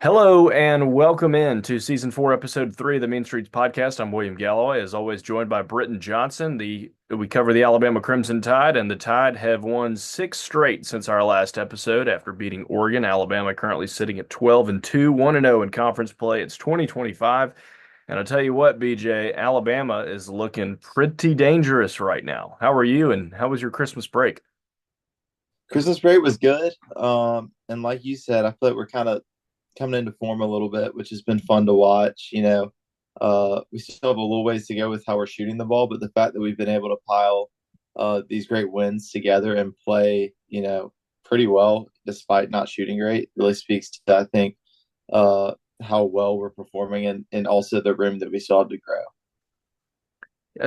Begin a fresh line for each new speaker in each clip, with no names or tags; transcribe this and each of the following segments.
Hello and welcome in to season four, episode three of the Mean Streets podcast. I'm William Galloway, as always, joined by Britton Johnson. We cover the Alabama Crimson Tide, and the Tide have won six straight since our last episode after beating Oregon. Alabama currently sitting at 12-2, 1-0 in conference play. It's 2025, and I'll tell you what, BJ, Alabama is looking pretty dangerous right now. How are you, and how was your Christmas break?
Christmas break was good. And like you said, I feel like we're kind of coming into form a little bit, which has been fun to watch. We still have a little ways to go with how we're shooting the ball, but the fact that we've been able to pile these great wins together and play, pretty well despite not shooting great really speaks to, I think, how well we're performing and also the room that we still have to grow.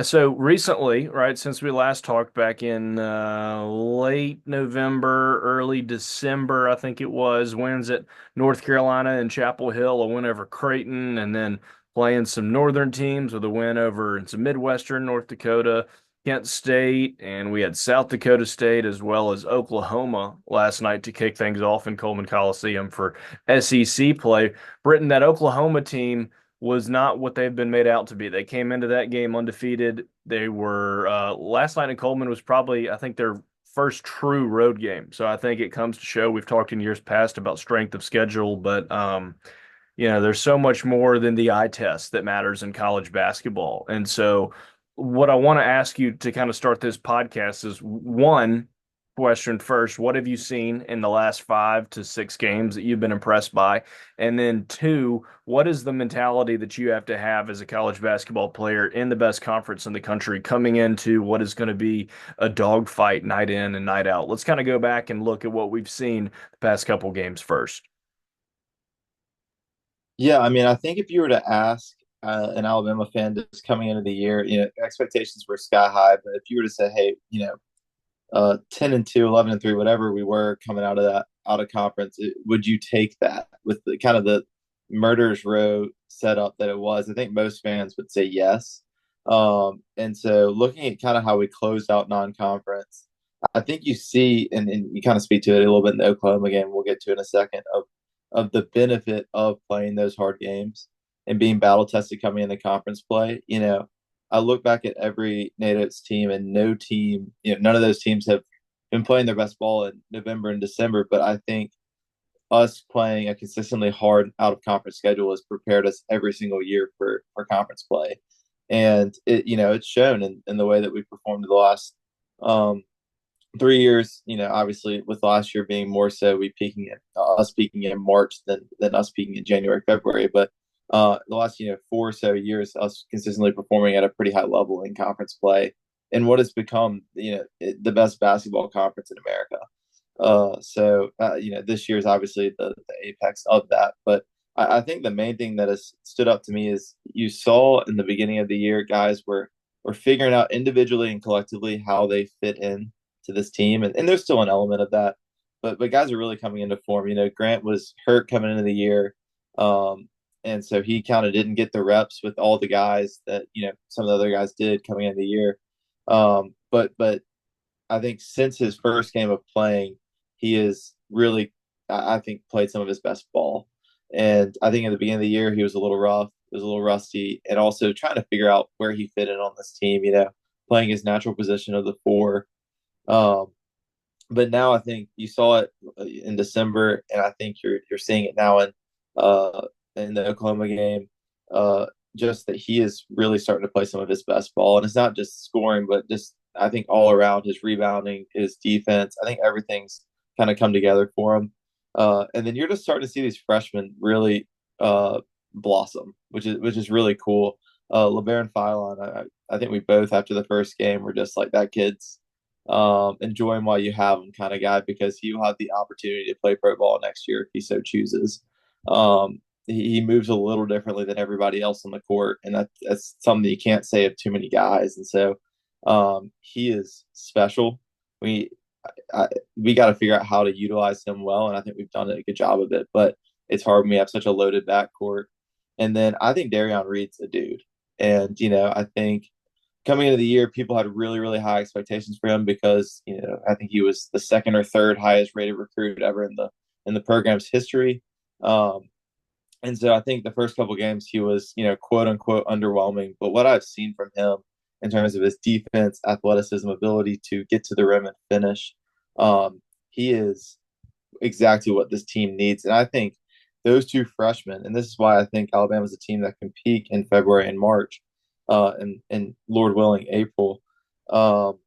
So recently, right, since we last talked back in late November, early December, I think it was, wins at North Carolina and Chapel Hill, a win over Creighton, and then playing some northern teams with a win over some Midwestern North Dakota, Kent State, and we had South Dakota State as well as Oklahoma last night to kick things off in Coleman Coliseum for SEC play. Britain, that Oklahoma team was not what they've been made out to be. They came into that game undefeated. They were last night in Coleman was probably, I think, their first true road game. So I think it comes to show we've talked in years past about strength of schedule, but there's so much more than the eye test that matters in college basketball. And so what I want to ask you to kind of start this podcast is one question first, what have you seen in the last 5 to 6 games that you've been impressed by? And then two, what is the mentality that you have to have as a college basketball player in the best conference in the country coming into what is going to be a dogfight night in and night out? Let's kind of go back and look at what we've seen the past couple games first.
Yeah, I mean, I think if you were to ask an Alabama fan just coming into the year, expectations were sky high. But if you were to say, hey, 10-2, 11-3, whatever we were coming out of conference, would you take that with the kind of the murderers row setup that it was? I think most fans would say yes. And so looking at kind of how we closed out non-conference, I think you see, and you kind of speak to it a little bit in the Oklahoma game, we'll get to in a second, of the benefit of playing those hard games and being battle tested coming into conference play. I look back at every NATO's team, and no team, none of those teams have been playing their best ball in November and December. But I think us playing a consistently hard out of conference schedule has prepared us every single year for conference play. And it's shown in the way that we performed the last 3 years. Obviously with last year being more so us peaking in March than us peaking in January, February. But the last 4 or so years, us consistently performing at a pretty high level in conference play, and what has become the best basketball conference in America. This year is obviously the apex of that. But I think the main thing that has stood up to me is you saw in the beginning of the year, guys were figuring out individually and collectively how they fit in to this team, and there's still an element of that. But guys are really coming into form. Grant was hurt coming into the year. And so he kind of didn't get the reps with all the guys that some of the other guys did coming into the year. But I think since his first game of playing, he has really, I think, played some of his best ball. And I think at the beginning of the year, he was a little rough, he was a little rusty, and also trying to figure out where he fit in on this team. Playing his natural position of the four. Um, but now I think you saw it in December, and I think you're seeing it now uh, in the Oklahoma game. Just that he is really starting to play some of his best ball, and it's not just scoring, but just I think all around his rebounding, his defense. I think everything's kind of come together for him. And then you're just starting to see these freshmen really blossom, which is really cool. LeBaron Philon, I think we both after the first game were just like that kid's enjoy him while you have him kind of guy, because he will have the opportunity to play pro ball next year if he so chooses. He moves a little differently than everybody else on the court, and that's something you can't say of too many guys. And so he is special. We we got to figure out how to utilize him well, and I think we've done a good job of it. But it's hard when we have such a loaded backcourt. And then I think Darion Reed's a dude, and I think coming into the year, people had really, really high expectations for him because I think he was the second or third highest rated recruit ever in the program's history. Um, And so I think the first couple games he was, quote unquote underwhelming. But what I've seen from him in terms of his defense, athleticism, ability to get to the rim and finish, he is exactly what this team needs. And I think those two freshmen, and this is why I think Alabama's a team that can peak in February and March, and Lord willing, April, um,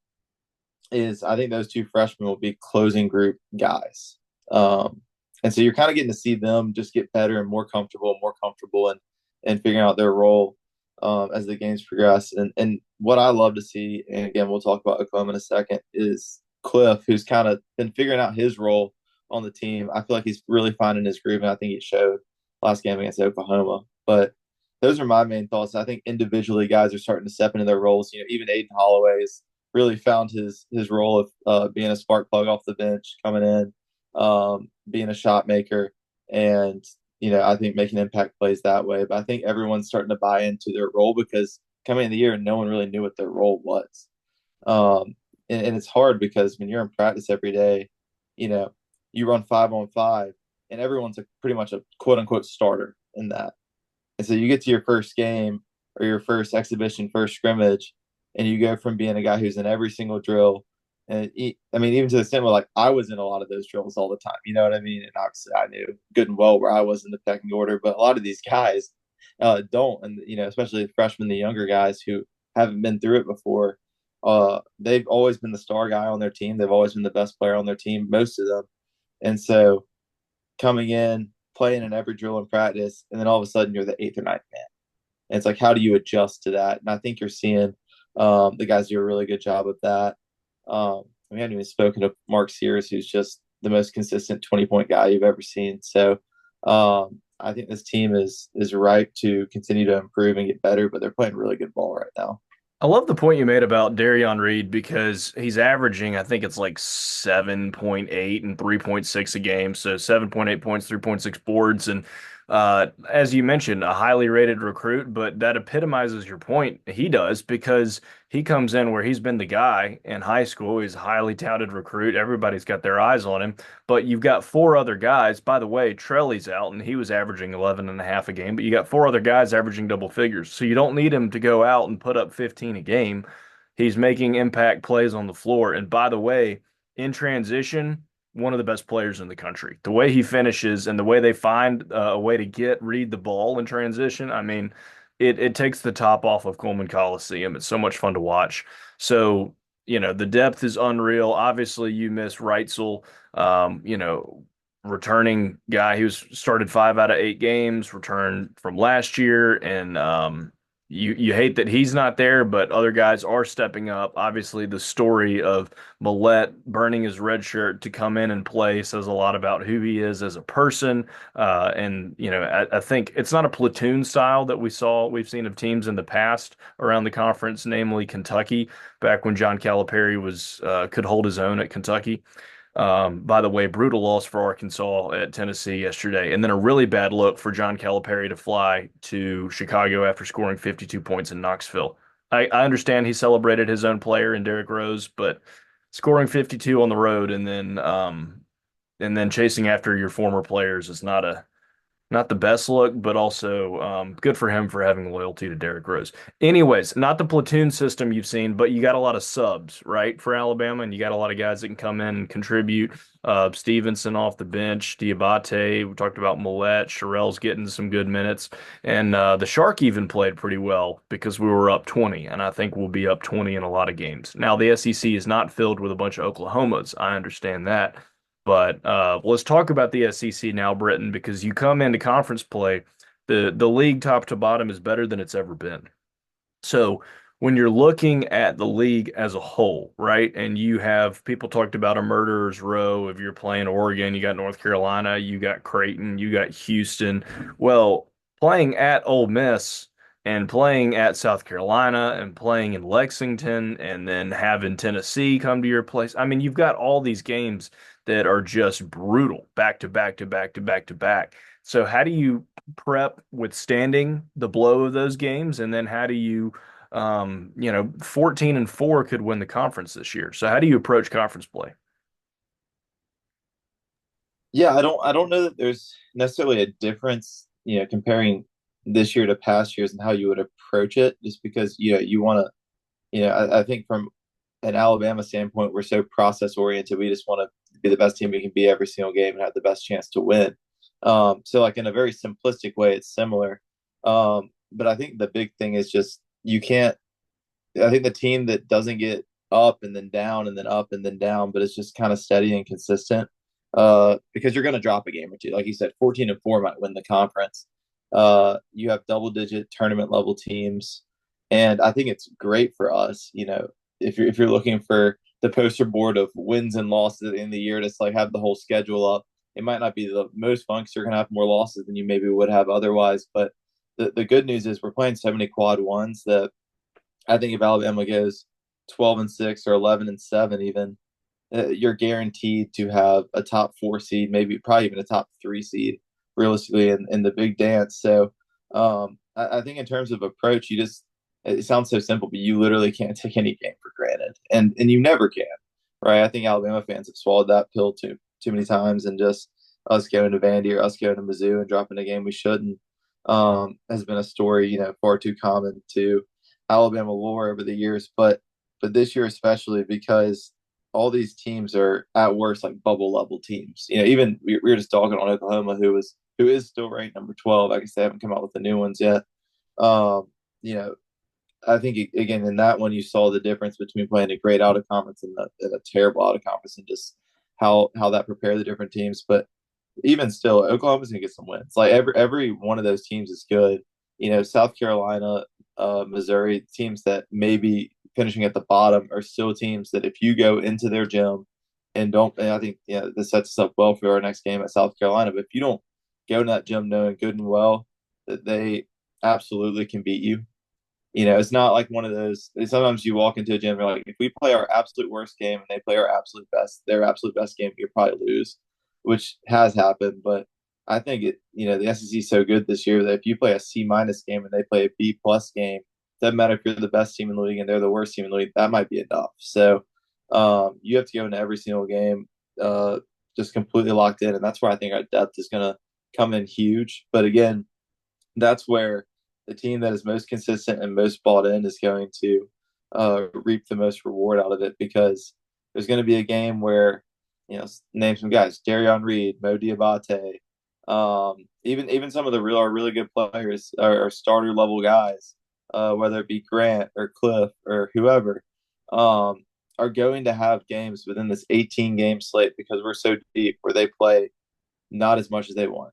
is I think those two freshmen will be closing group guys. And so you're kind of getting to see them just get better and more comfortable and figuring out their role as the games progress. And what I love to see, and again, we'll talk about Oklahoma in a second, is Cliff, who's kind of been figuring out his role on the team. I feel like he's really finding his groove, and I think it showed last game against Oklahoma. But those are my main thoughts. I think individually, guys are starting to step into their roles. Even Aiden Holloway has really found his role of being a spark plug off the bench, coming in, being a shot maker, and I think making impact plays that way. But I think everyone's starting to buy into their role because coming in the year, no one really knew what their role was. And it's hard because when you're in practice every day, you know, you run 5-on-5, and everyone's pretty much a quote unquote starter in that. And so you get to your first game or your first exhibition, first scrimmage, and you go from being a guy who's in every single drill. And I mean, even to the extent where like I was in a lot of those drills all the time, you know what I mean? And obviously I knew good and well where I was in the pecking order, but a lot of these guys don't. And, especially the freshmen, the younger guys who haven't been through it before, they've always been the star guy on their team. They've always been the best player on their team, most of them. And so coming in, playing in every drill and practice, and then all of a sudden you're the eighth or ninth man. And it's like, how do you adjust to that? And I think you're seeing the guys do a really good job of that. We haven't even spoken of Mark Sears, who's just the most consistent 20-point guy you've ever seen. So I think this team is ripe to continue to improve and get better, but they're playing really good ball right now.
I love the point you made about Darion Reed because he's averaging, I think it's like 7.8 and 3.6 a game. So 7.8 points, 3.6 boards. And as you mentioned, a highly rated recruit, but that epitomizes your point. He does because he comes in where he's been the guy in high school. He's a highly touted recruit. Everybody's got their eyes on him. But you've got four other guys. By the way, Trelly's out and he was averaging 11 and a half a game, but you got four other guys averaging double figures. So you don't need him to go out and put up 15 a game. He's making impact plays on the floor. And by the way, in transition, one of the best players in the country. The way he finishes and the way they find a way to read the ball in transition, I mean, it takes the top off of Coleman Coliseum. It's so much fun to watch. So, the depth is unreal. Obviously, you miss Reitzel, returning guy who's started 5 out of 8 games, returned from last year, and you hate that he's not there, but other guys are stepping up. Obviously, the story of Millette burning his red shirt to come in and play says a lot about who he is as a person. And I think it's not a platoon style that we've seen of teams in the past around the conference, namely Kentucky, back when John Calipari was could hold his own at Kentucky. By the way, brutal loss for Arkansas at Tennessee yesterday, and then a really bad look for John Calipari to fly to Chicago after scoring 52 points in Knoxville. I understand he celebrated his own player in Derrick Rose, but scoring 52 on the road and then chasing after your former players is not the best look, but also good for him for having loyalty to Derrick Rose. Anyways, not the platoon system you've seen, but you got a lot of subs, right, for Alabama, and you got a lot of guys that can come in and contribute. Stevenson off the bench, Diabate, we talked about Millette, Sherrell's getting some good minutes, and the Shark even played pretty well because we were up 20, and I think we'll be up 20 in a lot of games. Now, the SEC is not filled with a bunch of Oklahomas. I understand that. But let's talk about the SEC now, Britton, because you come into conference play, the league top to bottom is better than it's ever been. So when you're looking at the league as a whole, right, and you have people talked about a murderer's row. If you're playing Oregon, you got North Carolina, you got Creighton, you got Houston. Well, playing at Ole Miss and playing at South Carolina and playing in Lexington and then having Tennessee come to your place. I mean, you've got all these games that are just brutal back to back to back to back to back. So how do you prep withstanding the blow of those games? And then how do you 14-4 could win the conference this year. So how do you approach conference play?
Yeah, I don't know that there's necessarily a difference comparing this year to past years and how you would approach it, just because you want to. I think from an Alabama standpoint, we're so process oriented. We just want to be the best team we can be every single game and have the best chance to win. So like in a very simplistic way, it's similar. But I think the big thing is just you can't. I think the team that doesn't get up and then down and then up and then down, but it's just kind of steady and consistent. Because you're going to drop a game or two. Like you said, 14-4 might win the conference. You have double digit tournament level teams. And I think it's great for us, if you're looking for the poster board of wins and losses at the end of the year, just like have the whole schedule up. It might not be the most fun because you're going to have more losses than you maybe would have otherwise. But the good news is we're playing so many quad ones that I think if Alabama goes 12-6 or 11-7, even, you're guaranteed to have a top four seed, maybe probably even a top three seed, realistically, in the big dance. So I think in terms of approach, it sounds so simple, but you literally can't take any game for granted, and you never can, right? I think Alabama fans have swallowed that pill too many times, and just us going to Vandy or us going to Mizzou and dropping a game we shouldn't has been a story, far too common to Alabama lore over the years, but this year especially because all these teams are at worst like bubble level teams. Even we were just talking on Oklahoma, who is still ranked number 12. I guess they haven't come out with the new ones yet. Um, you know, I think again in that one you saw the difference between playing a great out of conference and a terrible out of conference, and just how that prepared the different teams. But even still, Oklahoma's gonna get some wins. Like every one of those teams is good. South Carolina, Missouri, teams that maybe finishing at the bottom are still teams that if you go into their gym and don't, and I think this sets us up well for our next game at South Carolina. But if you don't go in that gym knowing good and well that they absolutely can beat you, it's not like one of those. Sometimes you walk into a gym, you're like, if we play our absolute worst game and they play our absolute best, their absolute best game, we could probably lose, which has happened. But I think the SEC is so good this year that if you play a C- game and they play a B+ game, doesn't matter if you're the best team in the league and they're the worst team in the league, that might be enough. So you have to go into every single game just completely locked in, and that's where I think our depth is going to come in huge. But again, that's where the team that is most consistent and most bought in is going to reap the most reward out of it, because there's going to be a game where, name some guys, Darion Reed, Mo Diabate, even some of the really good players are starter level guys, whether it be Grant or Cliff or whoever, are going to have games within this 18 game slate because we're so deep where they play not as much as they want,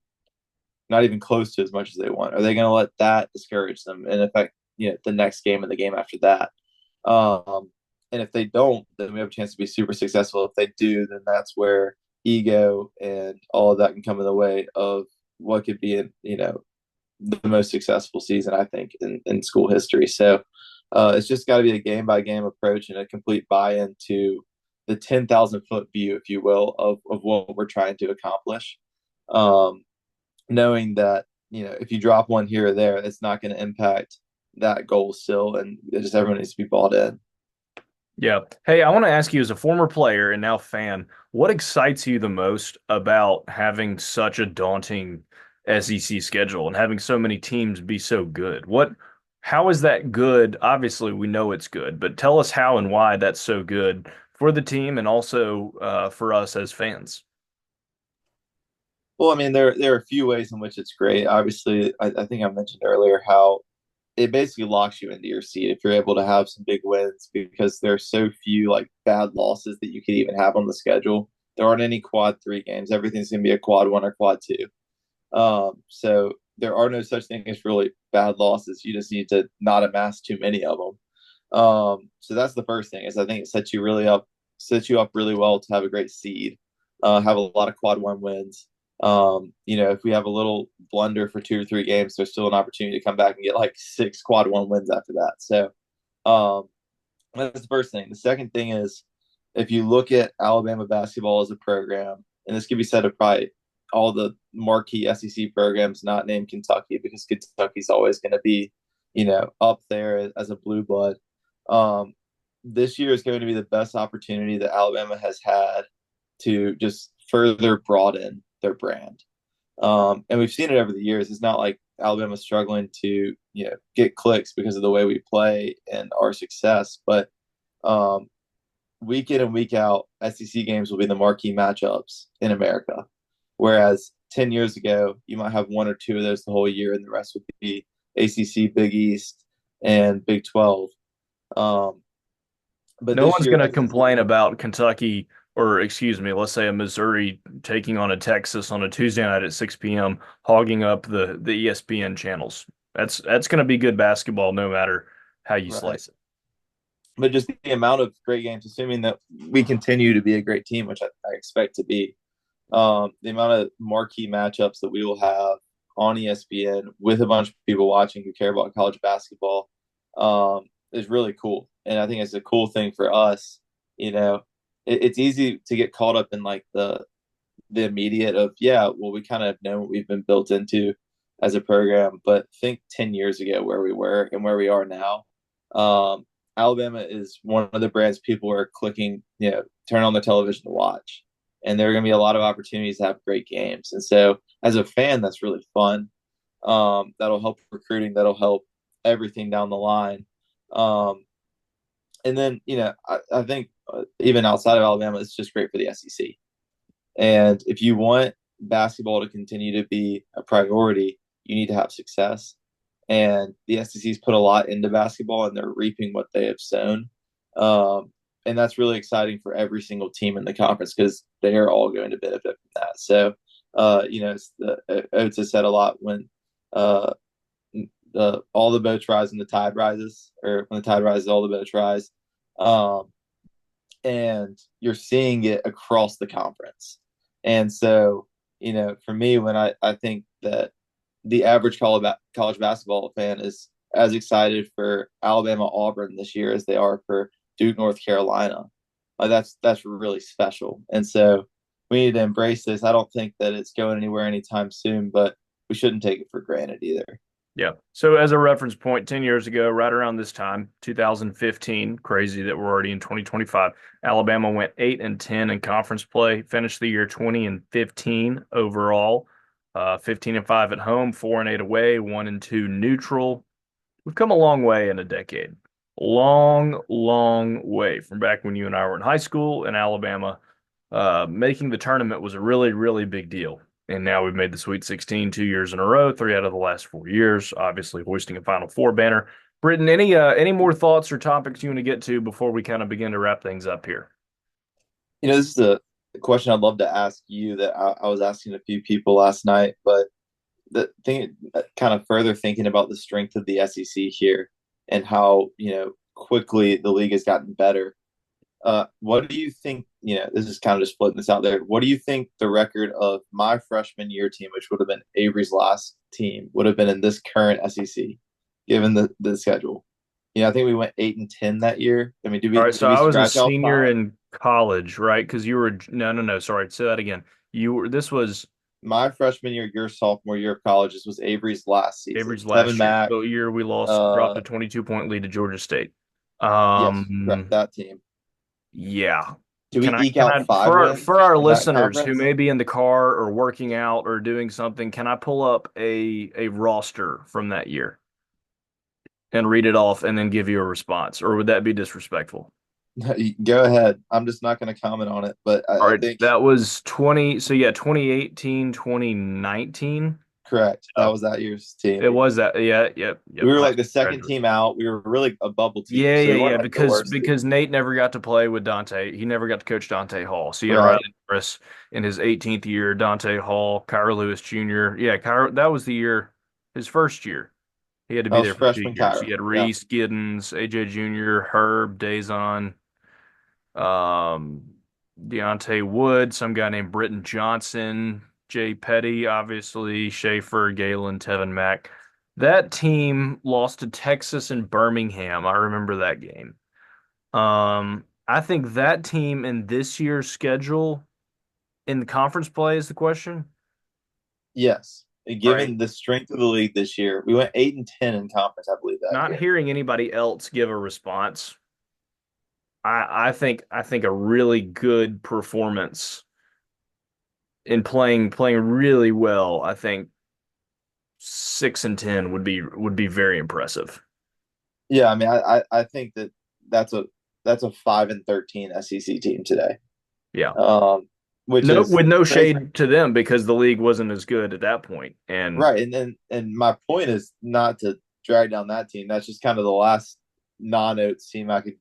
not even close to as much as they want. Are they going to let that discourage them and affect the next game and the game after that? And if they don't, then we have a chance to be super successful. If they do, then that's where ego and all of that can come in the way of what could be the most successful season, I think, in school history. So it's just got to be a game by game approach and a complete buy in to the 10,000-foot view, if you will, of what we're trying to accomplish. Knowing that, if you drop one here or there, it's not going to impact that goal still. And just everyone needs to be bought in.
Yeah. Hey, I want to ask you as a former player and now fan, what excites you the most about having such a daunting SEC schedule and having so many teams be so good? How is that good? Obviously, we know it's good, but tell us how and why that's so good for the team and also for us as fans.
Well, I mean, there are a few ways in which it's great. Obviously, I think I mentioned earlier how it basically locks you into your seat if you're able to have some big wins, because there's so few like bad losses that you could even have on the schedule. There aren't any quad three games. Everything's going to be a quad one or quad two. So there are no such thing as really bad losses. You just need to not amass too many of them. So that's the first thing, is I think it sets you up really well to have a great seed, have a lot of quad one wins. If we have a little blunder for 2 or 3 games, there's still an opportunity to come back and get like 6 quad one wins after that. So that's the first thing. The second thing is, if you look at Alabama basketball as a program, and this could be said of probably all the marquee SEC programs not named Kentucky, because Kentucky's always going to be, up there as a blue blood. This year is going to be the best opportunity that Alabama has had to just further broaden their brand. And we've seen it over the years. It's not like Alabama's struggling to, get clicks because of the way we play and our success, but um, week in and week out, SEC games will be the marquee matchups in America. Whereas 10 years ago, you might have one or two of those the whole year, and the rest would be ACC, Big East, and Big 12. Um, but
No
this
one's
year,
going to
SEC,
complain about Kentucky, or excuse me, let's say a Missouri taking on a Texas on a Tuesday night at 6 p.m., hogging up the ESPN channels. That's going to be good basketball no matter how you
right?
slice it.
But just the amount of great games, assuming that we continue to be a great team, which I expect to be, the amount of marquee matchups that we will have on ESPN with a bunch of people watching who care about college basketball is really cool. And I think it's a cool thing for us. You know, it's easy to get caught up in like the immediate of, yeah, well, we kind of know what we've been built into as a program, but think 10 years ago where we were and where we are now. Um, Alabama is one of the brands people are clicking, turn on the television to watch. And there are going to be a lot of opportunities to have great games. And so, as a fan, that's really fun. That'll help recruiting. That'll help everything down the line. Um, and then, I think even outside of Alabama, it's just great for the SEC. And if you want basketball to continue to be a priority, you need to have success. And the SEC's put a lot into basketball, and they're reaping what they have sown. And that's really exciting for every single team in the conference because they are all going to benefit from that. So, it's Oates has said a lot when uh, all the boats rise when the tide rises, or when the tide rises, all the boats rise. Um, and you're seeing it across the conference. And so, for me, when I think that the average college basketball fan is as excited for Alabama Auburn this year as they are for Duke North Carolina. That's really special. And so we need to embrace this. I don't think that it's going anywhere anytime soon, but we shouldn't take it for granted either.
Yeah. So as a reference point, 10 years ago, right around this time, 2015, crazy that we're already in 2025, Alabama went 8 and 10 in conference play, finished the year 20 and 15 overall, 15 and 5 at home, 4 and 8 away, 1 and 2 neutral. We've come a long way in a decade. Long, long way from back when you and I were in high school in Alabama. Making the tournament was a really, really big deal. And now we've made the Sweet 16 2 years in a row, 3 out of the last 4 years, obviously hoisting a Final Four banner. Britton, any more thoughts or topics you want to get to before we kind of begin to wrap things up here?
This is a question I'd love to ask you that I was asking a few people last night, but the thing, kind of further thinking about the strength of the SEC here and how, quickly the league has gotten better. What do you think? This is kind of just putting this out there. What do you think the record of my freshman year team, which would have been Avery's last team, would have been in this current SEC, given the schedule? I think we went 8 and 10 that year. I mean, did
All
we
right,
did
so
we
I was a
scratch out
senior
five?
in college, right? Because you were no, no, no. Sorry, say that again. This was
My freshman year, your sophomore year of college. This was Avery's last season.
Avery's
Tevin
last year.
Mack.
The year we lost, dropped
Uh,
a 22-point lead to Georgia State.
yes, that team.
Yeah.
Do we
Can I
eke
can
out
I
five
for
wins
our
in that
listeners who
conference?
may be in the car or working out or doing something, can I pull up a roster from that year and read it off and then give you a response? Or would that be disrespectful?
Go ahead. I'm just not going to comment on it, but
All
I
right,
think
that was 20, so yeah, 2018, 2019.
correct. That
Oh,
was that year's team.
it was that. Yeah, yep,
We
yep.
were
High
like the
school
second
graduate.
team out. We were really a bubble team,
Yeah,
so
yeah,
we weren't
yeah.
like the worst
Because
team.
Nate never got to play with Dante. He never got to coach Dante Hall. So you had
Right.
Riley Norris in his 18th year, Dante Hall, Kyra Lewis Jr. Yeah, Kyra, that was the year, his first year. He had to
That
be
was
there for two
freshman
years. You
Kyra.
had
Yeah.
Reese, Giddens, AJ Jr., Herb, Dazon, um, Deontay Wood, some guy named Britton Johnson, Jay Petty, obviously, Schaefer, Galen, Tevin Mack. That team lost to Texas and Birmingham. I remember that game. I think that team in this year's schedule in the conference play is the question.
Yes.
All right.
Given the strength of the league this year, we went 8 and 10 in conference, I believe, that
Not
year.
hearing anybody else give a response. I think a really good performance and playing really well, I think 6-10 would be very impressive.
Yeah, I mean, I think that that's a that's a 5-13 SEC team today.
Yeah.
Um, which
No,
is
with no
crazy.
shade to them because the league wasn't as good at that point. And
Right. And my point is not to drag down that team. That's just kind of the last non-Oats team I could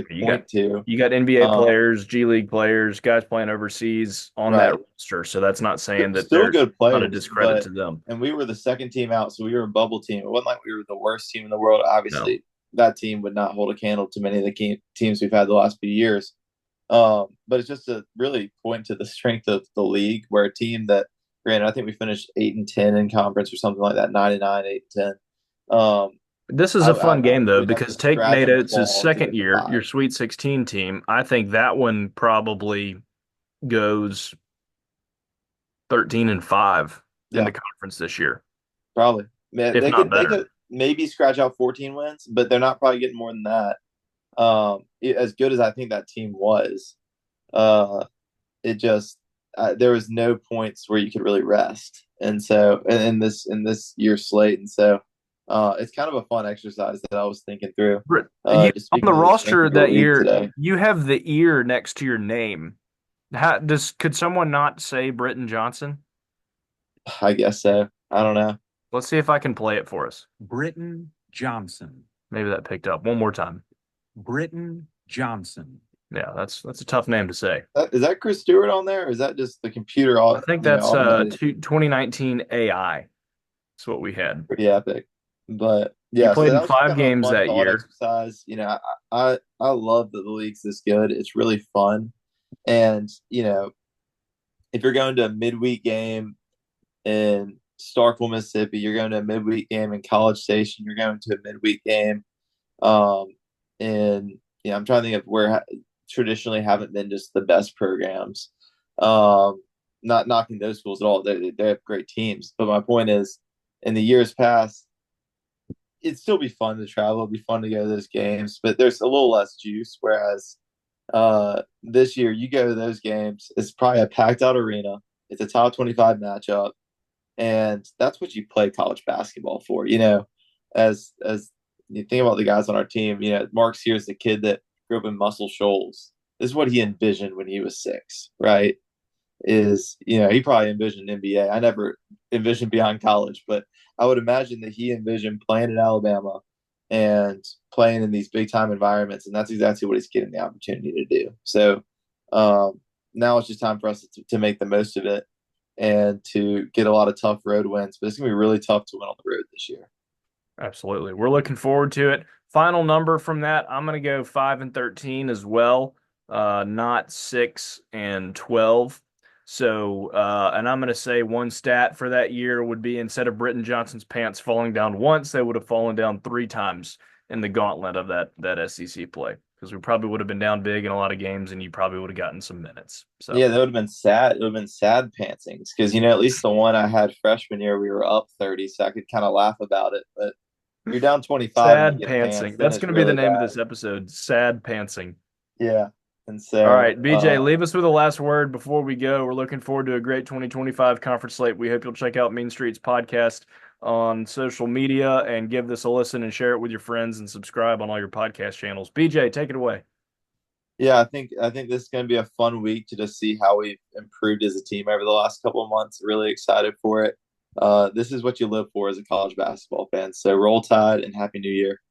you got
point to.
you got NBA
Um,
players, G League players, guys playing overseas on that
right.
roster. So that's not saying that
Still
there's
good
not a
players,
discredit to
but
them.
and we were the second team out, so we were a bubble team. It wasn't like we were the worst team in the world.
No.
Obviously, that team would not hold a candle to many of the teams we've had the last few years. But it's just to really point to the strength of the league, where a team that, granted, I think we finished 8-10 in conference or something like that, 9-9, 8-10. Um,
This is a fun
I
game though,
we'd have to
because take
scratch
Nate
and
Oates'
claw to
second
get to
year, your
five.
Sweet 16 team. I think that one probably goes 13-5 in the
Yeah,
conference this year,
probably. Man,
if not
they
better.
could maybe scratch out 14 wins, but they're not probably getting more than that. As good as I think that team was, uh, it just there was no points where you could really rest, and so in this year's slate, and so it's kind of a fun exercise that I was thinking through. Just
On the
speaking of the strength
roster
of the
that
league
year,
today,
you have the ear next to your name. Could someone not say Britton Johnson?
I guess so. I don't know.
Let's see if I can play it for us.
Britton Johnson.
Maybe that picked up one more time.
Britton Johnson.
Yeah, that's a tough name to say.
Is that Chris Stewart on there, or is that just the computer?
I think that's
Automated.
2019 AI. That's what we had.
Pretty epic. But
You
yeah, so
played in
that was just
five
kind of a
games
fun
that
thought
year.
exercise. I love that the league's this good. It's really fun, and if you're going to a midweek game in Starkville, Mississippi, you're going to a midweek game in College Station, you're going to a midweek game, um, and I'm trying to think of where traditionally haven't been just the best programs. Not knocking those schools at all; they have great teams. But my point is, in the years past, it'd still be fun to travel. It'd be fun to go to those games, but there's a little less juice. Whereas this year, you go to those games, it's probably a packed out arena. It's a top 25 matchup, and that's what you play college basketball for. As you think about the guys on our team, Mark's here is the kid that grew up in Muscle Shoals. This is what he envisioned when he was 6, right? He probably envisioned NBA. I never envisioned beyond college, but I would imagine that he envisioned playing in Alabama and playing in these big time environments, and that's exactly what he's getting the opportunity to do. So now it's just time for us to make the most of it and to get a lot of tough road wins. But it's gonna be really tough to win on the road this year.
Absolutely. We're looking forward to it. Final number from that, I'm going to go 5-13 as well, not 6-12. So, and I'm going to say one stat for that year would be instead of Britton Johnson's pants falling down once, they would have fallen down 3 times in the gauntlet of that SEC play because we probably would have been down big in a lot of games and you probably would have gotten some minutes. So,
Yeah, that would have been sad. It would have been sad pantsings because at least the one I had freshman year, we were up 30, so I could kind of laugh about it. But you're down 25 and you
sad
get pants,
pantsing.
then
That's
it's
going to be the
really
name of
bad.
this episode. Sad pantsing.
Yeah. And
All
so,
right, BJ, leave us with a last word before we go. We're looking forward to a great 2025 conference slate. We hope you'll check out Mean Streets podcast on social media and give this a listen and share it with your friends and subscribe on all your podcast channels. BJ, take it away.
yeah, I think this is going to be a fun week to just see how we've improved as a team over the last couple of months. Really excited for it. This is what you live for as a college basketball fan. So roll tide and happy new year.